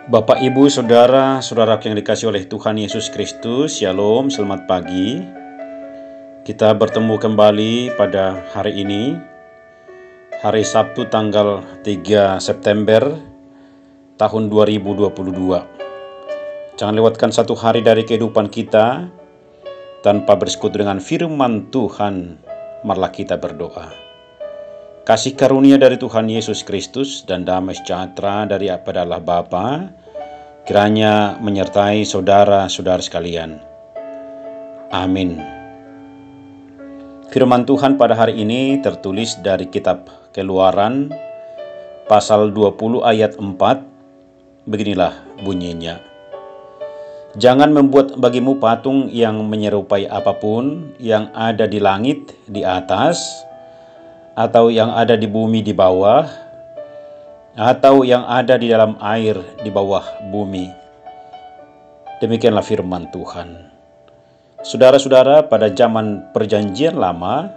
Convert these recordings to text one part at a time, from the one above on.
Bapak, Ibu, Saudara, saudara yang dikasihi oleh Tuhan Yesus Kristus, Shalom, selamat pagi. Kita bertemu kembali pada hari ini, hari Sabtu tanggal 3 September tahun 2022. Jangan lewatkan satu hari dari kehidupan kita tanpa bersekutu dengan firman Tuhan. Marilah kita berdoa. Kasih karunia dari Tuhan Yesus Kristus dan damai sejahtera daripada Allah Bapa kiranya menyertai saudara-saudara sekalian. Amin. Firman Tuhan pada hari ini tertulis dari kitab Keluaran pasal 20 ayat 4. Beginilah bunyinya. Jangan membuat bagimu patung yang menyerupai apapun yang ada di langit di atas, atau yang ada di bumi di bawah, atau yang ada di dalam air di bawah bumi. Demikianlah firman Tuhan. Saudara-saudara, pada zaman perjanjian lama,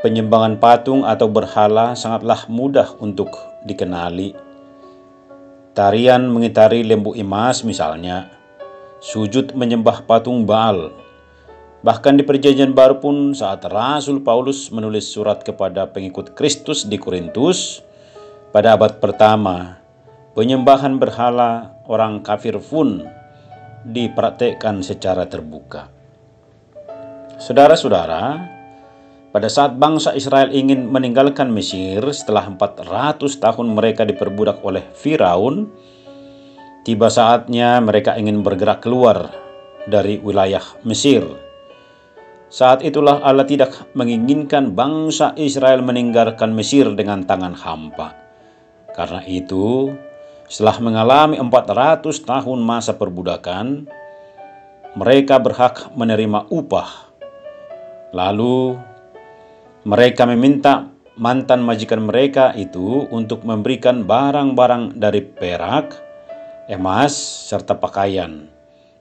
penyembahan patung atau berhala sangatlah mudah untuk dikenali. Tarian mengitari lembu emas misalnya, sujud menyembah patung Baal. Bahkan di perjanjian baru pun saat Rasul Paulus menulis surat kepada pengikut Kristus di Korintus pada abad pertama, penyembahan berhala orang kafir pun dipraktekkan secara terbuka. Saudara-saudara, pada saat bangsa Israel ingin meninggalkan Mesir setelah 400 tahun mereka diperbudak oleh Firaun, tiba saatnya mereka ingin bergerak keluar dari wilayah Mesir. Saat itulah Allah tidak menginginkan bangsa Israel meninggalkan Mesir dengan tangan hampa. Karena itu, setelah mengalami 400 tahun masa perbudakan, mereka berhak menerima upah. Lalu, mereka meminta mantan majikan mereka itu untuk memberikan barang-barang dari perak, emas, serta pakaian.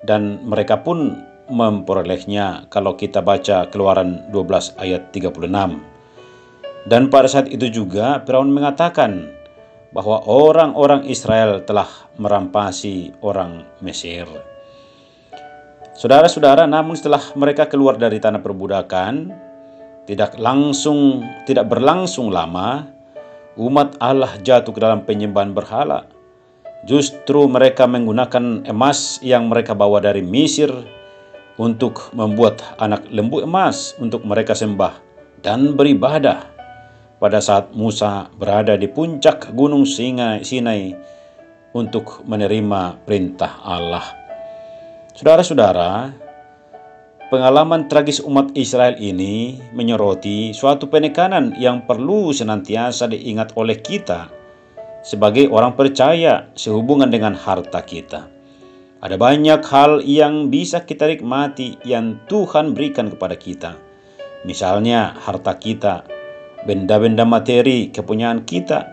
Dan mereka pun memperolehnya kalau kita baca Keluaran 12 ayat 36. Dan pada saat itu juga Firaun mengatakan bahwa orang-orang Israel telah merampasi orang Mesir. Saudara-saudara, namun setelah mereka keluar dari tanah perbudakan, tidak berlangsung lama, umat Allah jatuh ke dalam penyembahan berhala. Justru mereka menggunakan emas yang mereka bawa dari Mesir untuk membuat anak lembu emas untuk mereka sembah dan beribadah pada saat Musa berada di puncak gunung Sinai untuk menerima perintah Allah. Saudara-saudara, pengalaman tragis umat Israel ini menyoroti suatu penekanan yang perlu senantiasa diingat oleh kita sebagai orang percaya sehubungan dengan harta kita. Ada banyak hal yang bisa kita nikmati yang Tuhan berikan kepada kita. Misalnya harta kita, benda-benda materi, kepunyaan kita,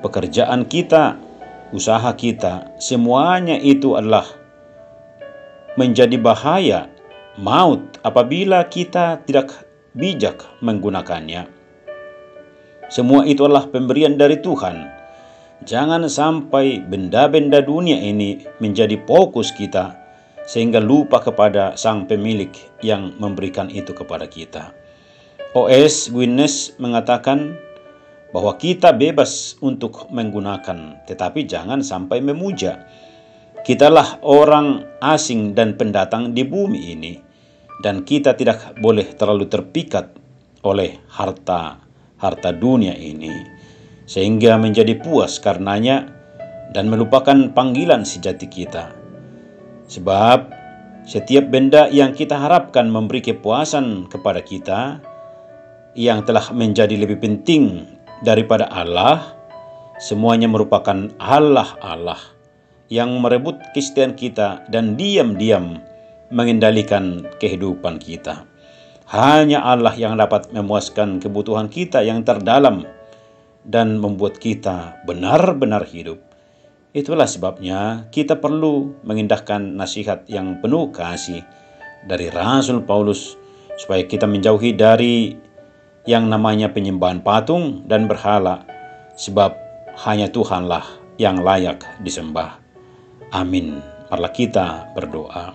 pekerjaan kita, usaha kita, semuanya itu adalah menjadi bahaya, maut apabila kita tidak bijak menggunakannya. Semua itu adalah pemberian dari Tuhan. Jangan sampai benda-benda dunia ini menjadi fokus kita sehingga lupa kepada Sang Pemilik yang memberikan itu kepada kita. O.S. Guinness mengatakan bahwa kita bebas untuk menggunakan, tetapi jangan sampai memuja. Kitalah orang asing dan pendatang di bumi ini, dan kita tidak boleh terlalu terpikat oleh harta dunia ini, sehingga menjadi puas karenanya dan melupakan panggilan sejati kita. Sebab setiap benda yang kita harapkan memberi kepuasan kepada kita, yang telah menjadi lebih penting daripada Allah, semuanya merupakan Allah yang merebut kesetiaan kita dan diam-diam mengendalikan kehidupan kita. Hanya Allah yang dapat memuaskan kebutuhan kita yang terdalam dan membuat kita benar-benar hidup. Itulah sebabnya kita perlu mengindahkan nasihat yang penuh kasih dari Rasul Paulus supaya kita menjauhi dari yang namanya penyembahan patung dan berhala, sebab hanya Tuhanlah yang layak disembah. Amin. Marilah kita berdoa.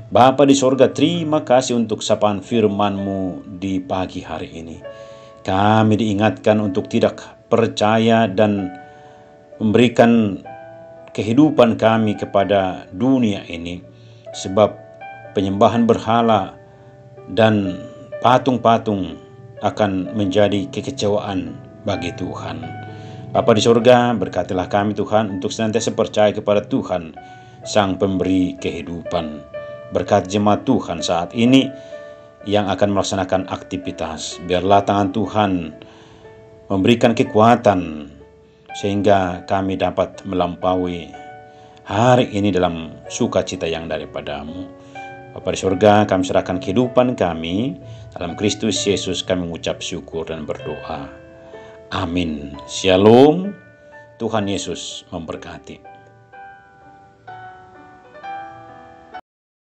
Bapa di sorga, terima kasih untuk sapaan firman-Mu di pagi hari ini. Kami diingatkan untuk tidak percaya dan memberikan kehidupan kami kepada dunia ini, sebab penyembahan berhala dan patung-patung akan menjadi kekecewaan bagi Tuhan. Bapa di surga, berkatilah kami Tuhan untuk senantiasa percaya kepada Tuhan, Sang Pemberi kehidupan. Berkat jemaat Tuhan saat ini yang akan melaksanakan aktivitas, biarlah tangan Tuhan memberikan kekuatan sehingga kami dapat melampaui hari ini dalam sukacita yang daripada-Mu. Bapa di surga, kami serahkan kehidupan kami dalam Kristus Yesus. Kami mengucap syukur dan berdoa. Amin. Shalom. Tuhan Yesus memberkati.